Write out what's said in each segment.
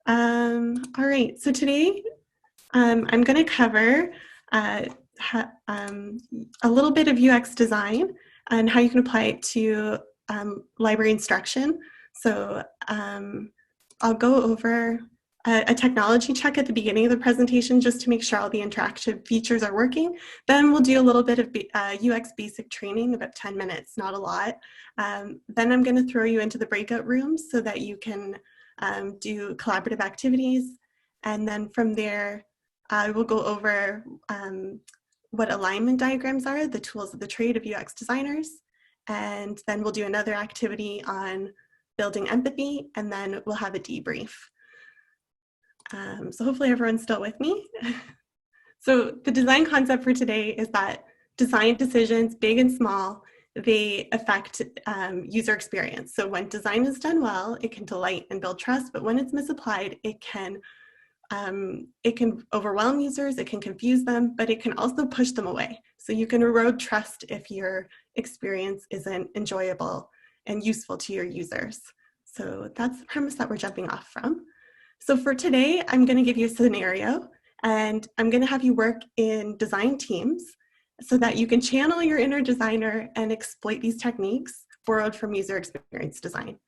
All right, so today I'm going to cover a little bit of UX design and how you can apply it to library instruction. So I'll go over a technology check at the beginning of the presentation just to make sure all the interactive features are working. Then we'll do a little bit of UX basic training, about 10 minutes, not a lot. Then I'm going to throw you into the breakout rooms so that you can do collaborative activities. And then from there, I will go over what alignment diagrams are, the tools of the trade of UX designers. And then we'll do another activity on building empathy, and then we'll have a debrief. So hopefully everyone's still with me. So the design concept for today is that design decisions, big and small, they affect user experience. So when design is done well, it can delight and build trust, but when it's misapplied, it can overwhelm users, it can confuse them, but it can also push them away. So you can erode trust if your experience isn't enjoyable and useful to your users. So that's the premise that we're jumping off from. So for today, I'm going to give you a scenario, and I'm going to have you work in design teams so that you can channel your inner designer and exploit these techniques borrowed from user experience design.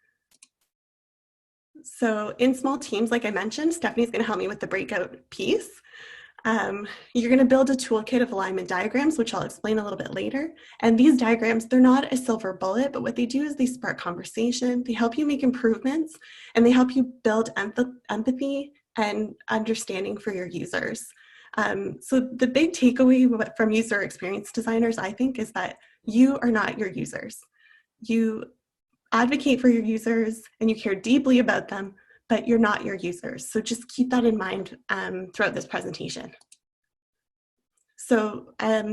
So in small teams, like I mentioned, Stephanie's going to help me with the breakout piece. You're going to build a toolkit of alignment diagrams, which I'll explain a little bit later. And these diagrams, they're not a silver bullet, but what they do is they spark conversation, they help you make improvements, and they help you build empathy and understanding for your users. So the big takeaway from user experience designers, I think, is that you are not your users. You advocate for your users and you care deeply about them, but you're not your users. So just keep that in mind throughout this presentation. So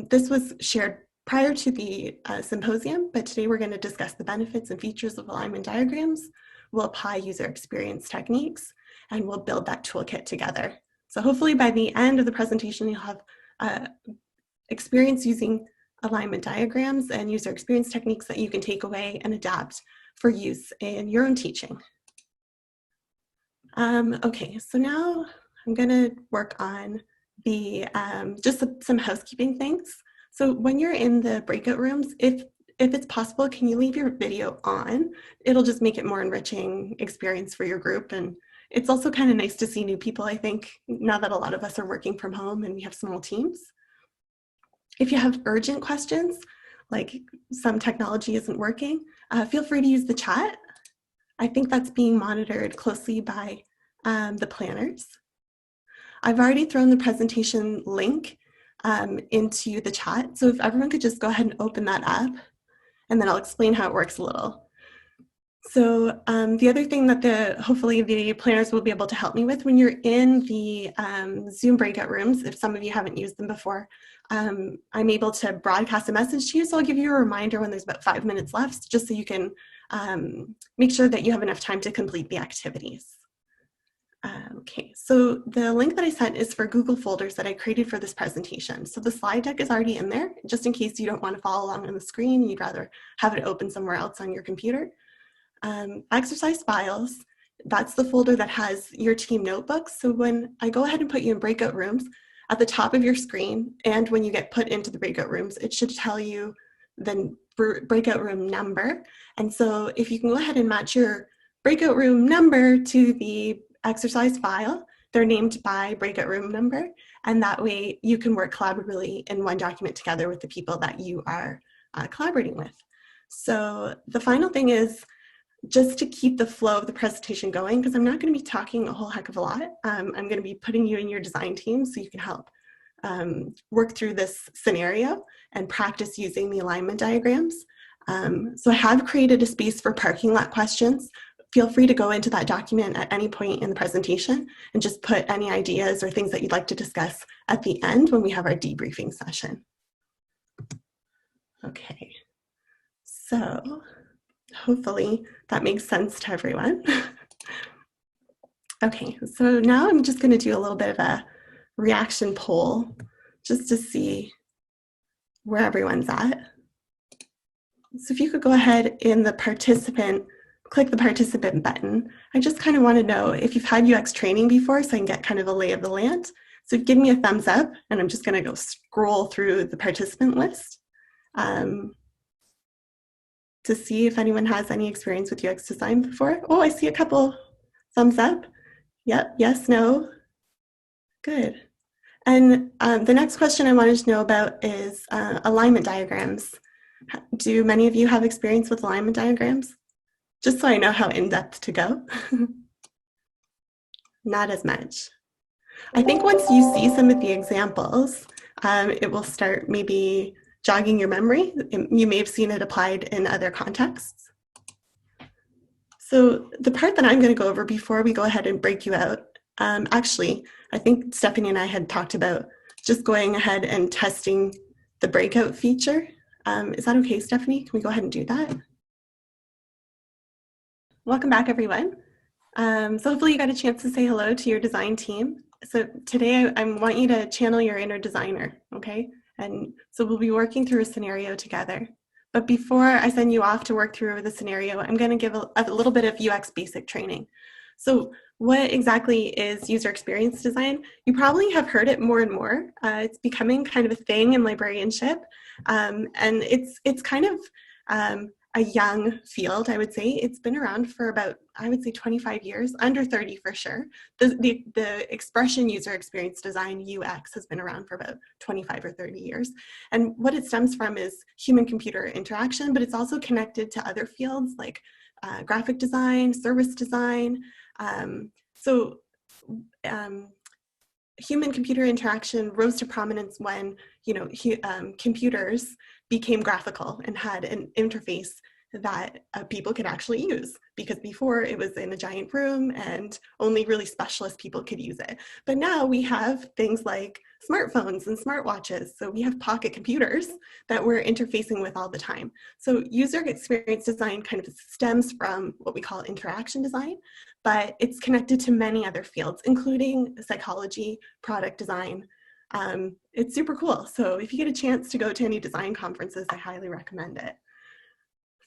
this was shared prior to the symposium, but today we're going to discuss the benefits and features of alignment diagrams. We'll apply user experience techniques, and we'll build that toolkit together. So hopefully by the end of the presentation, you'll have experience using alignment diagrams and user experience techniques that you can take away and adapt for use in your own teaching. Okay, so now I'm going to work on the just some housekeeping things. So when you're in the breakout rooms, if it's possible, can you leave your video on? It'll just make it more enriching experience for your group, and it's also kind of nice to see new people, I think, now that a lot of us are working from home and we have small teams. If you have urgent questions, like some technology isn't working, feel free to use the chat. I think that's being monitored closely by the planners. I've already thrown the presentation link into the chat, so if everyone could just go ahead and open that up, and then I'll explain how it works a little. So the other thing that hopefully the planners will be able to help me with when you're in the Zoom breakout rooms, if some of you haven't used them before, I'm able to broadcast a message to you, so I'll give you a reminder when there's about 5 minutes left, just so you can make sure that you have enough time to complete the activities. Okay, so the link that I sent is for Google folders that I created for this presentation. So the slide deck is already in there, just in case you don't want to follow along on the screen, you'd rather have it open somewhere else on your computer. Exercise files, that's the folder that has your team notebooks. So when I go ahead and put you in breakout rooms, at the top of your screen, and when you get put into the breakout rooms, it should tell you the breakout room number. And so if you can go ahead and match your breakout room number to the exercise file, they're named by breakout room number, and that way you can work collaboratively in one document together with the people that you are collaborating with. So the final thing is just to keep the flow of the presentation going, because I'm not going to be talking a whole heck of a lot. I'm going to be putting you in your design team so you can help work through this scenario and practice using the alignment diagrams. So I have created a space for parking lot questions. Feel free to go into that document at any point in the presentation and just put any ideas or things that you'd like to discuss at the end when we have our debriefing session. Okay, so hopefully that makes sense to everyone. Okay, so now I'm just going to do a little bit of a reaction poll just to see where everyone's at. So if you could go ahead in the participant click the participant button. I just kind of want to know if you've had UX training before so I can get kind of a lay of the land. So give me a thumbs up, and I'm just going to go scroll through the participant list to see if anyone has any experience with UX design before. Oh, I see a couple thumbs up. Yep, yes, no. Good. And the next question I wanted to know about is alignment diagrams. Do many of you have experience with alignment diagrams? Just so I know how in-depth to go. Not as much. I think once you see some of the examples, it will start maybe jogging your memory. You may have seen it applied in other contexts. So the part that I'm going to go over before we go ahead and break you out, actually, I think Stephanie and I had talked about just going ahead and testing the breakout feature. Is that okay, Stephanie? Can we go ahead and do that? Welcome back, everyone. So hopefully you got a chance to say hello to your design team. So today I want you to channel your inner designer, okay? And so we'll be working through a scenario together. But before I send you off to work through the scenario, I'm going to give a little bit of UX basic training. So what exactly is user experience design? You probably have heard it more and more. It's becoming kind of a thing in librarianship. And it's kind of a young field, I would say. It's been around for about, I would say 25 years, under 30 for sure. The expression user experience design, UX, has been around for about 25 or 30 years. And what it stems from is human-computer interaction, but it's also connected to other fields like graphic design, service design. Human-computer interaction rose to prominence when, computers became graphical and had an interface that people could actually use, because before it was in a giant room and only really specialist people could use it. But now we have things like smartphones and smartwatches. So we have pocket computers that we're interfacing with all the time. So user experience design kind of stems from what we call interaction design, but it's connected to many other fields, including psychology, product design. It's super cool. So if you get a chance to go to any design conferences, I highly recommend it.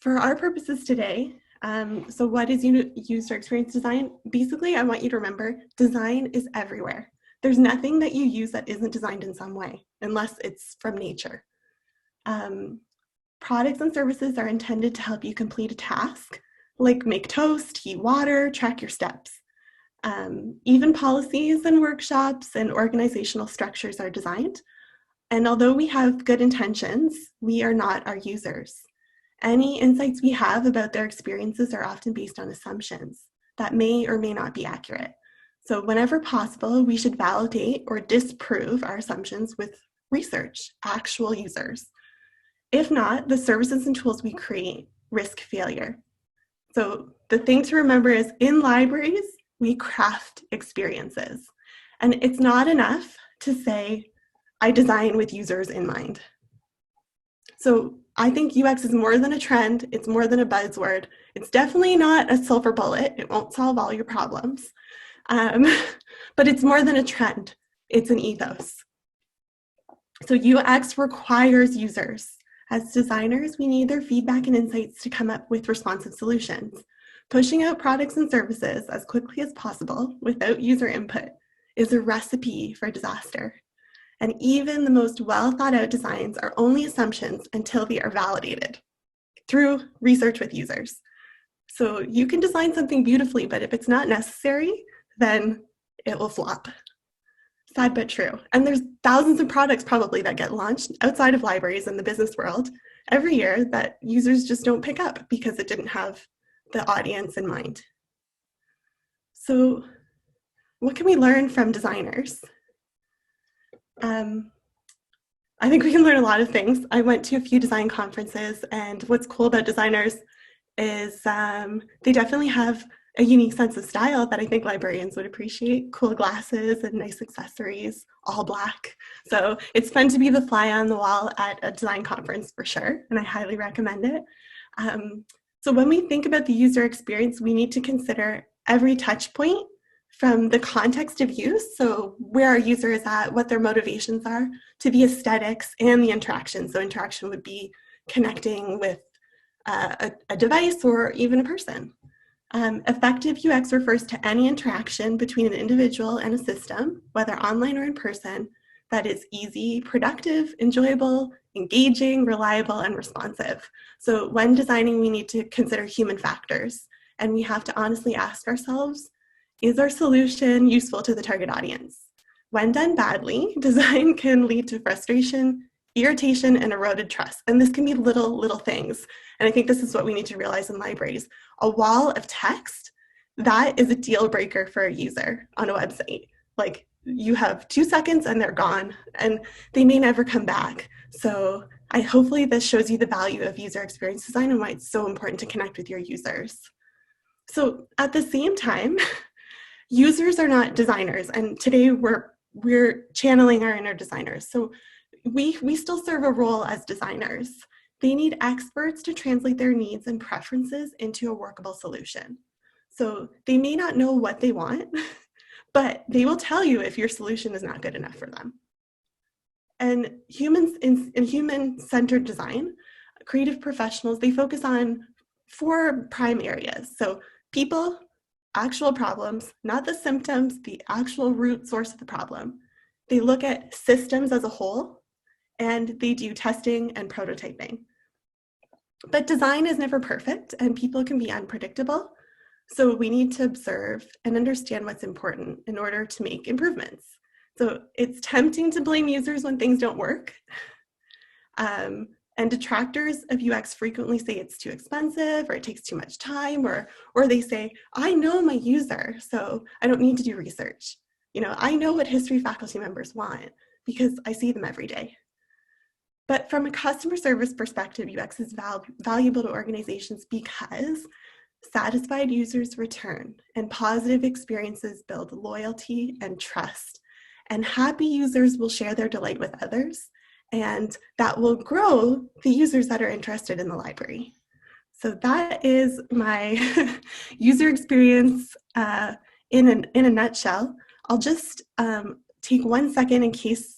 For our purposes today, so what is user experience design? Basically, I want you to remember design is everywhere. There's nothing that you use that isn't designed in some way, unless it's from nature. Products and services are intended to help you complete a task, like make toast, heat water, track your steps. Even policies and workshops and organizational structures are designed. And although we have good intentions, we are not our users. Any insights we have about their experiences are often based on assumptions that may or may not be accurate. So whenever possible, we should validate or disprove our assumptions with research, actual users. If not, the services and tools we create risk failure. So the thing to remember is in libraries, we craft experiences. And it's not enough to say, I design with users in mind. So I think UX is more than a trend. It's more than a buzzword. It's definitely not a silver bullet. It won't solve all your problems. But it's more than a trend. It's an ethos. So UX requires users. As designers, we need their feedback and insights to come up with responsive solutions. Pushing out products and services as quickly as possible without user input is a recipe for disaster. And even the most well thought out designs are only assumptions until they are validated through research with users. So you can design something beautifully, but if it's not necessary, then it will flop. Sad but true. And there's thousands of products probably that get launched outside of libraries in the business world every year that users just don't pick up because it didn't have the audience in mind. So what can we learn from designers? I think we can learn a lot of things. I went to a few design conferences, and what's cool about designers is they definitely have a unique sense of style that I think librarians would appreciate. Cool glasses and nice accessories, all black. So it's fun to be the fly on the wall at a design conference for sure, and I highly recommend it. So when we think about the user experience, we need to consider every touch point from the context of use, so where our user is at, what their motivations are, to the aesthetics and the interaction. So interaction would be connecting with a device or even a person. Effective UX refers to any interaction between an individual and a system, whether online or in person, that is easy, productive, enjoyable, engaging, reliable, and responsive. So when designing, we need to consider human factors, and we have to honestly ask ourselves, is our solution useful to the target audience? When done badly, design can lead to frustration, irritation, and eroded trust. And this can be little things. And I think this is what we need to realize in libraries. A wall of text, that is a deal breaker for a user on a website. Like, you have 2 seconds and they're gone, and they may never come back. So hopefully this shows you the value of user experience design and why it's so important to connect with your users. So at the same time, users are not designers, and today we're channeling our inner designers. So we still serve a role as designers. They need experts to translate their needs and preferences into a workable solution. So they may not know what they want, but they will tell you if your solution is not good enough for them. And humans in human-centered design, creative professionals, they focus on 4 prime areas. So people, actual problems, not the symptoms, the actual root source of the problem. They look at systems as a whole, and they do testing and prototyping. But design is never perfect, and people can be unpredictable. So we need to observe and understand what's important in order to make improvements. So it's tempting to blame users when things don't work. And detractors of UX frequently say it's too expensive, or it takes too much time, or they say, I know my user, so I don't need to do research. You know, I know what history faculty members want because I see them every day. But from a customer service perspective, UX is valuable to organizations because satisfied users return, and positive experiences build loyalty and trust. And happy users will share their delight with others, and that will grow the users that are interested in the library. So that is my user experience in a nutshell. I'll just take 1 second in case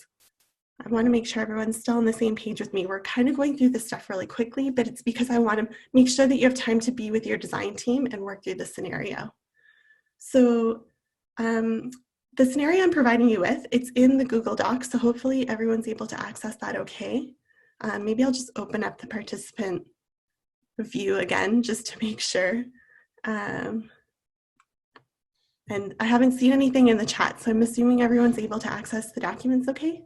I want to make sure everyone's still on the same page with me. We're kind of going through this stuff really quickly, but it's because I want to make sure that you have time to be with your design team and work through the scenario. So the scenario I'm providing you with, it's in the Google Docs, so hopefully everyone's able to access that okay. Maybe I'll just open up the participant view again, just to make sure. And I haven't seen anything in the chat, so I'm assuming everyone's able to access the documents okay?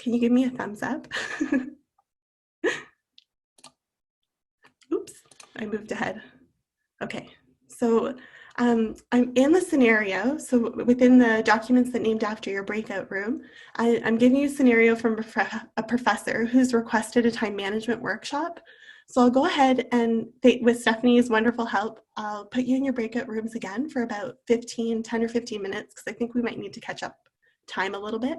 Can you give me a thumbs up? Oops, I moved ahead. Okay, so I'm in the scenario. So within the documents that named after your breakout room, I'm giving you a scenario from a professor who's requested a time management workshop. So I'll go ahead and, with Stephanie's wonderful help, I'll put you in your breakout rooms again for about 10 or 15 minutes, because I think we might need to catch up time a little bit.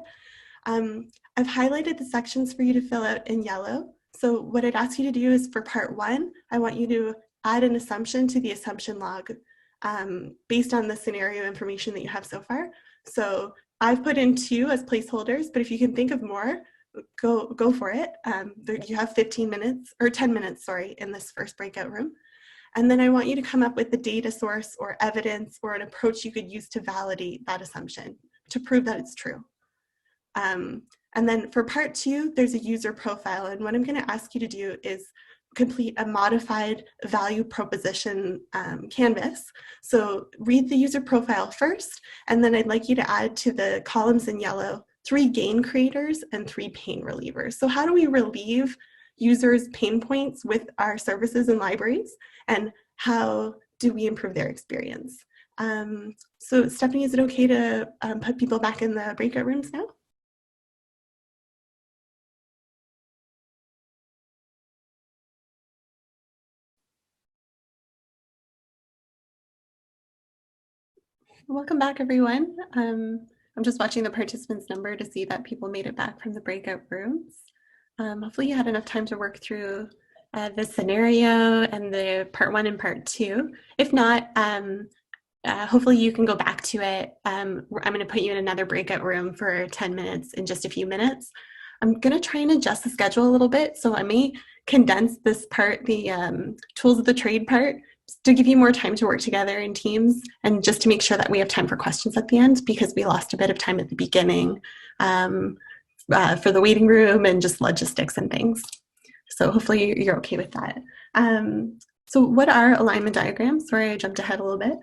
I've highlighted the sections for you to fill out in yellow. So what I'd ask you to do is, for part 1, I want you to add an assumption to the assumption log based on the scenario information that you have so far. So I've put in 2 as placeholders, but if you can think of more, go for it. You have 15 minutes, or 10 minutes, sorry, in this first breakout room. And then I want you to come up with the data source or evidence or an approach you could use to validate that assumption, to prove that it's true. And then for part 2, there's a user profile. And what I'm going to ask you to do is complete a modified value proposition canvas. So read the user profile first, and then I'd like you to add to the columns in yellow 3 gain creators and 3 pain relievers. So how do we relieve users' pain points with our services and libraries, and how do we improve their experience? So Stephanie, is it okay to put people back in the breakout rooms now? Welcome back, everyone. I'm just watching the participants number to see that people made it back from the breakout rooms. Hopefully you had enough time to work through the scenario and the part 1 and part 2. If not, hopefully you can go back to it. I'm going to put you in another breakout room for 10 minutes in just a few minutes. I'm going to try and adjust the schedule a little bit, so I may condense this part, the tools of the trade part, to give you more time to work together in teams, and just to make sure that we have time for questions at the end, because we lost a bit of time at the beginning for the waiting room and just logistics and things. So hopefully you're okay with that. So what are alignment diagrams? Sorry, I jumped ahead a little bit.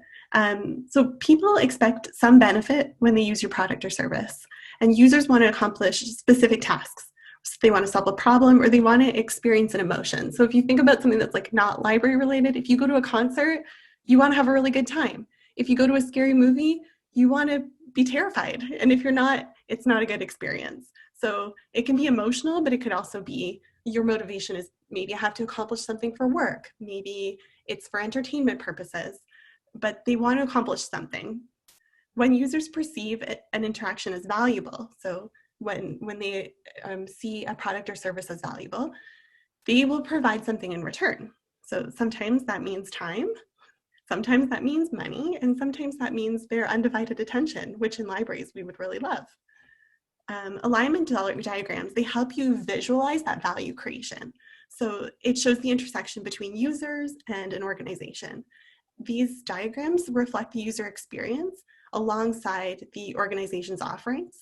So people expect some benefit when they use your product or service, and users want to accomplish specific tasks. So they want to solve a problem, or they want to experience an emotion. So if you think about something that's like not library related, if you go to a concert, you want to have a really good time. If you go to a scary movie, you want to be terrified. And if you're not, it's not a good experience. So it can be emotional, but it could also be your motivation is maybe I have to accomplish something for work. Maybe it's for entertainment purposes, but they want to accomplish something. When users perceive an interaction as valuable, so when they see a product or service as valuable, they will provide something in return. So sometimes that means time, sometimes that means money, and sometimes that means their undivided attention, which in libraries we would really love. Alignment diagrams, they help you visualize that value creation. So it shows the intersection between users and an organization. These diagrams reflect the user experience alongside the organization's offerings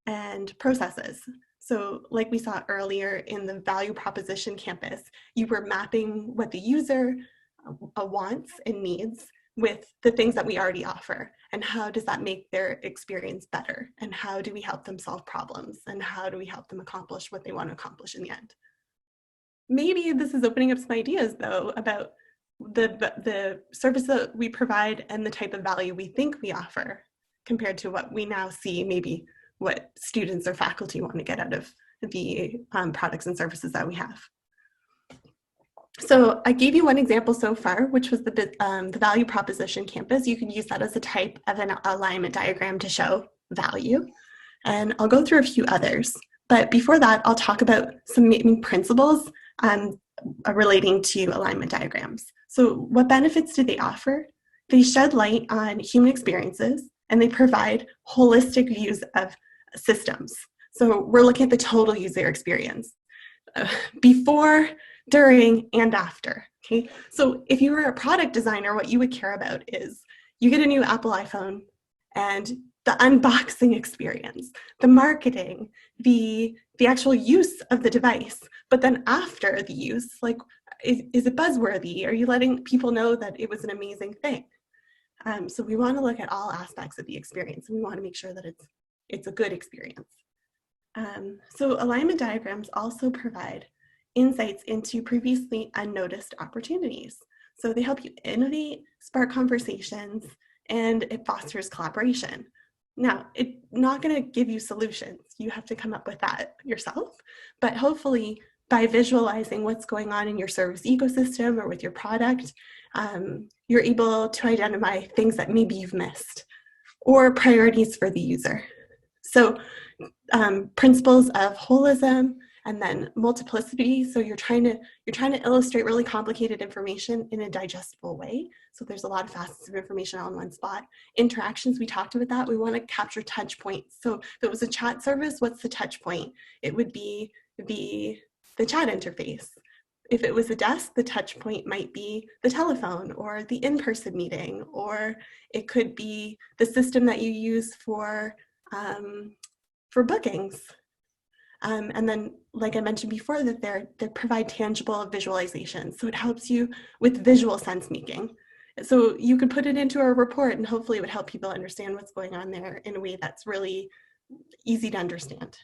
and processes. So like we saw earlier in the value proposition campus, you were mapping what the user wants and needs with the things that we already offer, and how does that make their experience better, and how do we help them solve problems, and how do we help them accomplish what they want to accomplish in the end. Maybe this is opening up some ideas though about the service that we provide and the type of value we think we offer compared to what we now see, maybe what students or faculty want to get out of the products and services that we have. So I gave you one example so far, which was the value proposition campus. You can use that as a type of an alignment diagram to show value. And I'll go through a few others. But before that, I'll talk about some main principles relating to alignment diagrams. So what benefits do they offer? They shed light on human experiences, and they provide holistic views of systems. So we're looking at the total user experience. Before, during, and after, okay? So if you were a product designer, what you would care about is you get a new Apple iPhone and the unboxing experience, the marketing, the actual use of the device, but then after the use, like, is it buzzworthy? Are you letting people know that it was an amazing thing? So we want to look at all aspects of the experience, and we want to make sure that it's a good experience. So alignment diagrams also provide insights into previously unnoticed opportunities. So they help you innovate, spark conversations, and it fosters collaboration. Now, it's not going to give you solutions. You have to come up with that yourself, but hopefully by visualizing what's going on in your service ecosystem or with your product, you're able to identify things that maybe you've missed or priorities for the user. So principles of holism and then multiplicity. So you're trying to illustrate really complicated information in a digestible way. So there's a lot of facets of information all in one spot. Interactions, we talked about that. We want to capture touch points. So if it was a chat service, what's the touch point? It would be the chat interface. If it was a desk, the touch point might be the telephone or the in-person meeting, or it could be the system that you use for bookings. And then, like I mentioned before, that they provide tangible visualizations. So it helps you with visual sense making. So you could put it into a report and hopefully it would help people understand what's going on there in a way that's really easy to understand.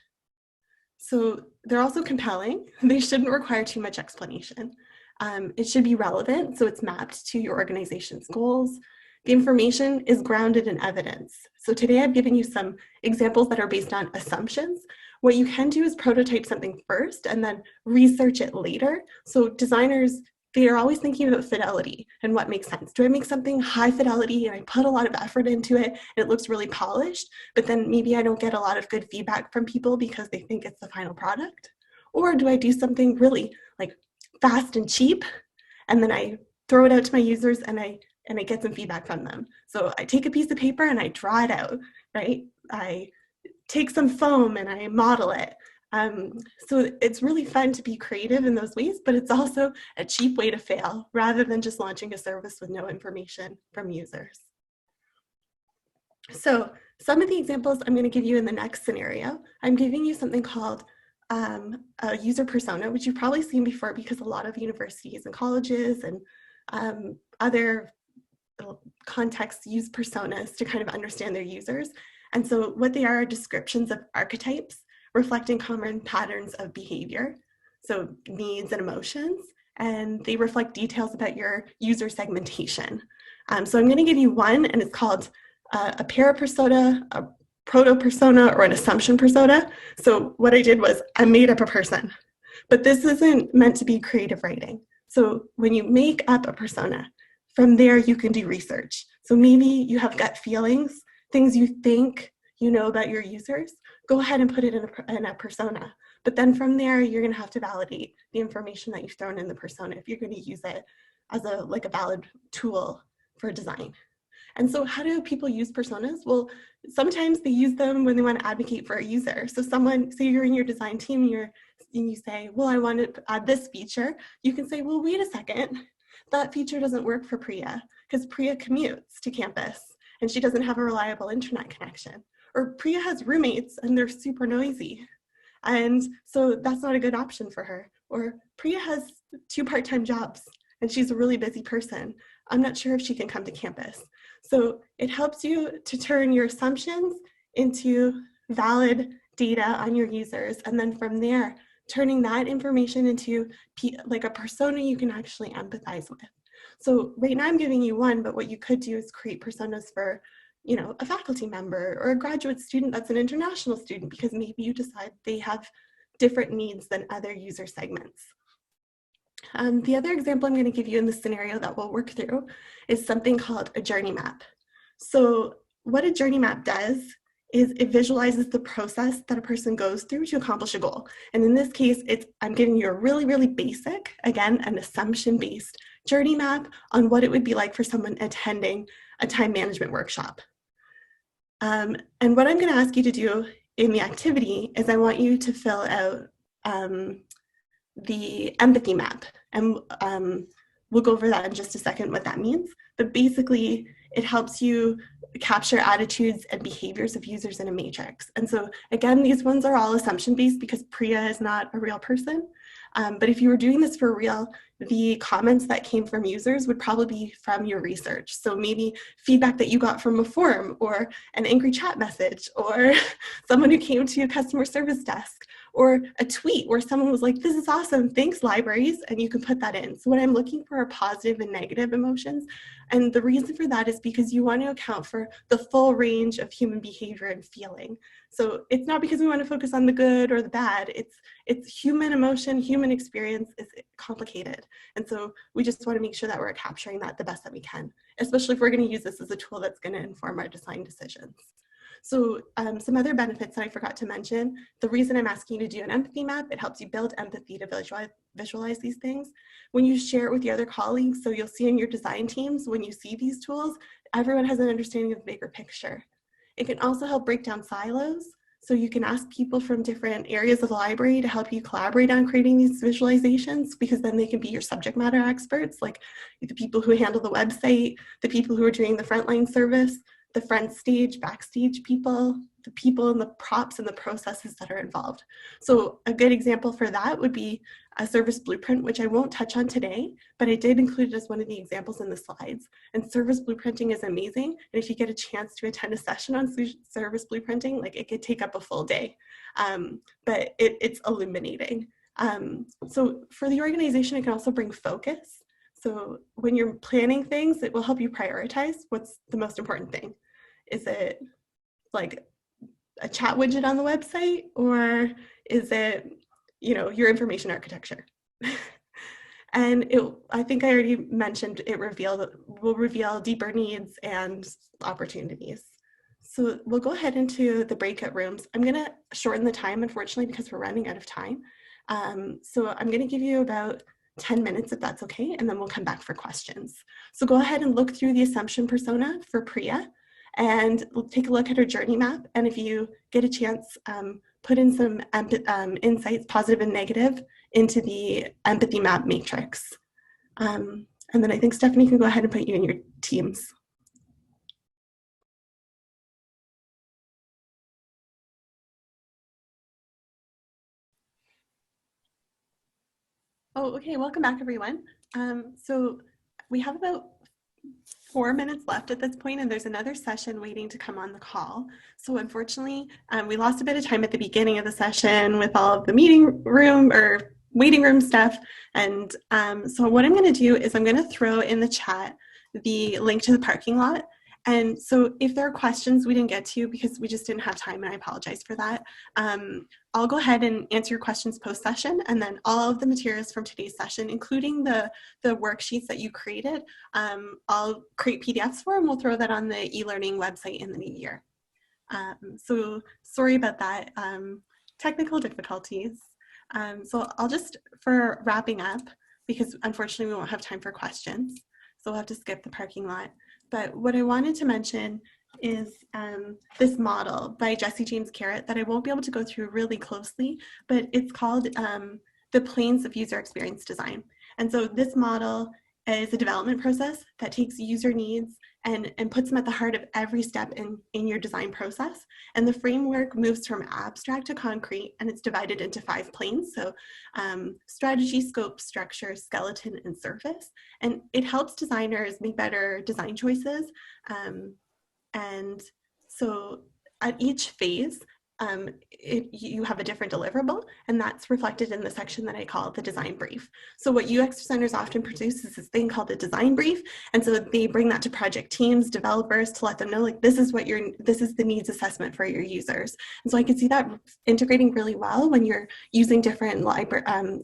So they're also compelling. They shouldn't require too much explanation. It should be relevant, so it's mapped to your organization's goals. The information is grounded in evidence. So today I've given you some examples that are based on assumptions. What you can do is prototype something first and then research it later. So designers, they are always thinking about fidelity and what makes sense. Do I make something high fidelity and I put a lot of effort into it and it looks really polished, but then maybe I don't get a lot of good feedback from people because they think it's the final product? Or do I do something really like fast and cheap and then I throw it out to my users and I get some feedback from them? So I take a piece of paper and I draw it out, right? I take some foam and I model it. So it's really fun to be creative in those ways, but it's also a cheap way to fail rather than just launching a service with no information from users. So some of the examples I'm going to give you in the next scenario, I'm giving you something called a user persona, which you've probably seen before because a lot of universities and colleges and other contexts use personas to kind of understand their users. And so what they are descriptions of archetypes reflecting common patterns of behavior, so needs and emotions, and they reflect details about your user segmentation. So I'm going to give you one, and it's called a parapersona, a proto-persona, or an assumption persona. So what I did was I made up a person, but this isn't meant to be creative writing. So when you make up a persona, from there you can do research. So maybe you have gut feelings, things you think you know about your users, go ahead and put it in a persona. But then from there, you're going to have to validate the information that you've thrown in the persona if you're going to use it as a valid tool for design. And so how do people use personas? Well, sometimes they use them when they want to advocate for a user. So say you're in your design team and you say, well, I want to add this feature. You can say, well, wait a second. That feature doesn't work for Priya because Priya commutes to campus and she doesn't have a reliable internet connection. Or Priya has roommates and they're super noisy. And so that's not a good option for her. Or Priya has 2 part-time jobs and she's a really busy person. I'm not sure if she can come to campus. So it helps you to turn your assumptions into valid data on your users. And then from there, turning that information into a persona you can actually empathize with. So right now I'm giving you one, but what you could do is create personas for a faculty member or a graduate student that's an international student, because maybe you decide they have different needs than other user segments. The other example I'm going to give you in this scenario that we'll work through is something called a journey map. So what a journey map does is it visualizes the process that a person goes through to accomplish a goal. And in this case, I'm giving you a really, really basic, again, an assumption-based journey map on what it would be like for someone attending a time management workshop. And what I'm going to ask you to do in the activity is I want you to fill out the empathy map. And we'll go over that in just a second, what that means. But basically, it helps you capture attitudes and behaviors of users in a matrix. And so again, these ones are all assumption-based because Priya is not a real person. But if you were doing this for real, the comments that came from users would probably be from your research. So maybe feedback that you got from a forum or an angry chat message or someone who came to a customer service desk or a tweet where someone was like, this is awesome, thanks libraries, and you can put that in. So what I'm looking for are positive and negative emotions. And the reason for that is because you want to account for the full range of human behavior and feeling. So it's not because we want to focus on the good or the bad, it's human emotion, human experience is complicated. And so we just want to make sure that we're capturing that the best that we can, especially if we're going to use this as a tool that's going to inform our design decisions. So some other benefits that I forgot to mention, the reason I'm asking you to do an empathy map, it helps you build empathy to visualize these things. When you share it with your other colleagues, so you'll see in your design teams, when you see these tools, everyone has an understanding of the bigger picture. It can also help break down silos. So you can ask people from different areas of the library to help you collaborate on creating these visualizations, because then they can be your subject matter experts, like the people who handle the website, the people who are doing the frontline service, the front stage, backstage people, the people and the props and the processes that are involved. So a good example for that would be a service blueprint, which I won't touch on today, but I did include it as one of the examples in the slides. And service blueprinting is amazing. And if you get a chance to attend a session on service blueprinting, it could take up a full day, but it's illuminating. So for the organization, it can also bring focus. So when you're planning things, it will help you prioritize what's the most important thing. Is it like a chat widget on the website, or is it, your information architecture? And I think I already mentioned it will reveal deeper needs and opportunities. So we'll go ahead into the breakout rooms. I'm going to shorten the time, unfortunately, because we're running out of time. So I'm going to give you about 10 minutes if that's okay, and then we'll come back for questions. So go ahead and look through the assumption persona for Priya, and we'll take a look at her journey map. And if you get a chance, put in some insights, positive and negative, into the empathy map matrix. And then I think Stephanie can go ahead and put you in your teams. Oh, okay, welcome back everyone. So we have about 4 minutes left at this point, and there's another session waiting to come on the call. So unfortunately, we lost a bit of time at the beginning of the session with all of the meeting room or waiting room stuff. And so what I'm going to do is I'm going to throw in the chat the link to the parking lot. And so if there are questions we didn't get to because we just didn't have time, and I apologize for that, I'll go ahead and answer your questions post-session, and then all of the materials from today's session, including the worksheets that you created, I'll create PDFs for, and we'll throw that on the eLearning website in the new year. So sorry about that, technical difficulties. So I'll just, for wrapping up, because unfortunately we won't have time for questions, so we'll have to skip the parking lot. But what I wanted to mention is this model by Jesse James Carrot that I won't be able to go through really closely, but it's called the planes of user experience design. And so this model is a development process that takes user needs and puts them at the heart of every step in your design process. And the framework moves from abstract to concrete, and it's divided into 5 planes. So strategy, scope, structure, skeleton, and surface. And it helps designers make better design choices. And so at each phase, you have a different deliverable, and that's reflected in the section that I call the design brief. So what UX designers often produce is this thing called a design brief, and so they bring that to project teams, developers, to let them know, like, this is the needs assessment for your users. And so I can see that integrating really well when you're using different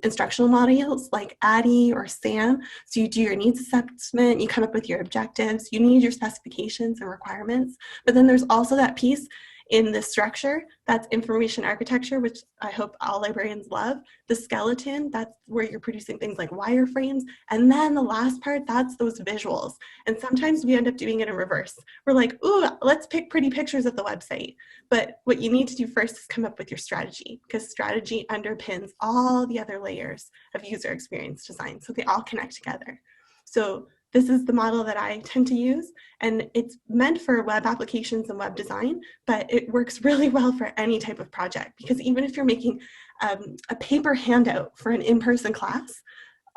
instructional modules like ADDIE or SAM. So you do your needs assessment, you come up with your objectives, you need your specifications and requirements, but then there's also that piece in the structure, that's information architecture, which I hope all librarians love. The skeleton, that's where you're producing things like wireframes. And then the last part, that's those visuals. And sometimes we end up doing it in reverse. We're like, ooh, let's pick pretty pictures of the website. But what you need to do first is come up with your strategy, because strategy underpins all the other layers of user experience design. So they all connect together. So this is the model that I tend to use, and it's meant for web applications and web design, but it works really well for any type of project, because even if you're making a paper handout for an in-person class,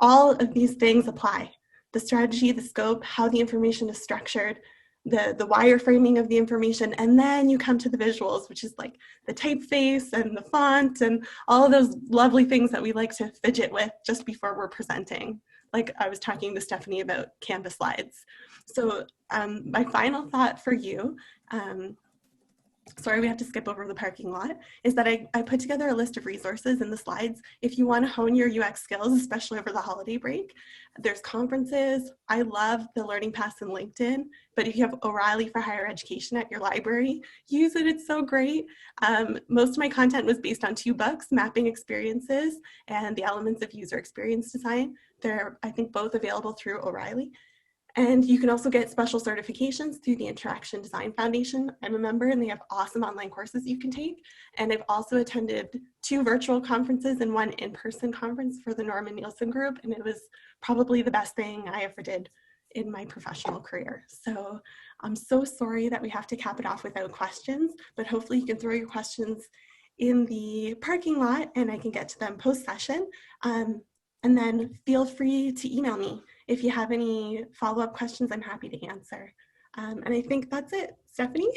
all of these things apply. The strategy, the scope, how the information is structured, the wireframing of the information, and then you come to the visuals, which is like the typeface and the font and all of those lovely things that we like to fidget with just before we're presenting. Like I was talking to Stephanie about Canvas slides. So my final thought for you, sorry we have to skip over the parking lot, is that I put together a list of resources in the slides. If you want to hone your UX skills, especially over the holiday break, there's conferences. I love the Learning Pass in LinkedIn, but if you have O'Reilly for Higher Education at your library, use it, it's so great. Most of my content was based on 2 books, Mapping Experiences and The Elements of User Experience Design. They're, I think, both available through O'Reilly. And you can also get special certifications through the Interaction Design Foundation. I'm a member, and they have awesome online courses you can take. And I've also attended 2 virtual conferences and 1 in-person conference for the Norman Nielsen Group, and it was probably the best thing I ever did in my professional career. So I'm so sorry that we have to cap it off without questions, but hopefully you can throw your questions in the parking lot and I can get to them post-session. And then feel free to email me. If you have any follow-up questions, I'm happy to answer. And I think that's it. Stephanie?